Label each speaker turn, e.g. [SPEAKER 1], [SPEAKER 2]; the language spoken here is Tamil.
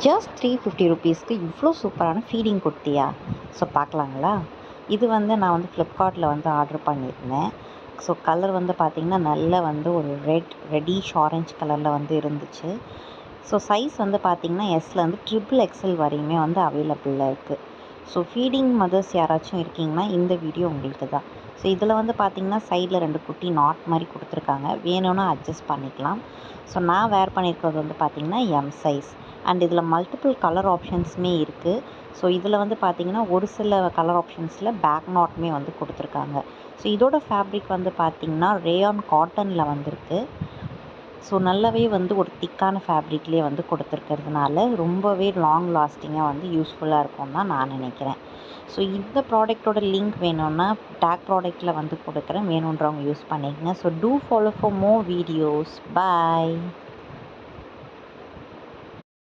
[SPEAKER 1] ஜஸ்ட் 350 ருபீஸ்க்கு இவ்வளோ சூப்பரான ஃபீடிங் குர்த்தியா? ஸோ பார்க்கலாங்களா? இது வந்து நான் வந்து ஃப்ளிப்கார்ட்டில் வந்து ஆர்டர் பண்ணியிருந்தேன். ஸோ கலர் வந்து பார்த்திங்கன்னா நல்ல வந்து ஒரு ரெட்டிஷ் ஆரஞ்ச் கலரில் வந்து இருந்துச்சு. ஸோ சைஸ் வந்து பார்த்திங்கன்னா எஸ்லேருந்து XXL வரையுமே வந்து அவைலபிளில் இருக்குது. ஸோ ஃபீடிங் மதர்ஸ் யாராச்சும் இருக்கீங்கன்னா இந்த வீடியோ உங்களுக்கு தான். ஸோ இதில் வந்து பார்த்திங்கன்னா சைடில் 2 குட்டி நாட் மாதிரி கொடுத்துருக்காங்க. வேணும்னா அட்ஜஸ்ட் பண்ணிக்கலாம். ஸோ நான் வேர் பண்ணியிருக்கிறது வந்து பார்த்திங்கன்னா எம் சைஸ். அண்ட் இதில் மல்டிபிள் கலர் ஆப்ஷன்ஸுமே இருக்குது. ஸோ இதில் வந்து பார்த்திங்கன்னா ஒரு சில கலர் ஆப்ஷன்ஸில் பேக் நாட்டுமே வந்து கொடுத்துருக்காங்க. ஸோ இதோட ஃபேப்ரிக் வந்து பார்த்திங்கன்னா ரேயான் காட்டனில் வந்திருக்கு. ஸோ நல்லாவே வந்து ஒரு திக்கான ஃபேப்ரிக்லேயே வந்து கொடுத்துருக்கிறதுனால ரொம்பவே லாங் லாஸ்டிங்காக வந்து யூஸ்ஃபுல்லாக இருக்கும்னு தான் நான் நினைக்கிறேன். ஸோ இந்த ப்ராடக்ட்டோட லிங்க் வேணும்னா டேக் ப்ராடக்ட்டில் வந்து கொடுக்குறேன். வேணுன்றவங்க யூஸ் பண்ணிக்கங்க. So do follow for more videos. Bye.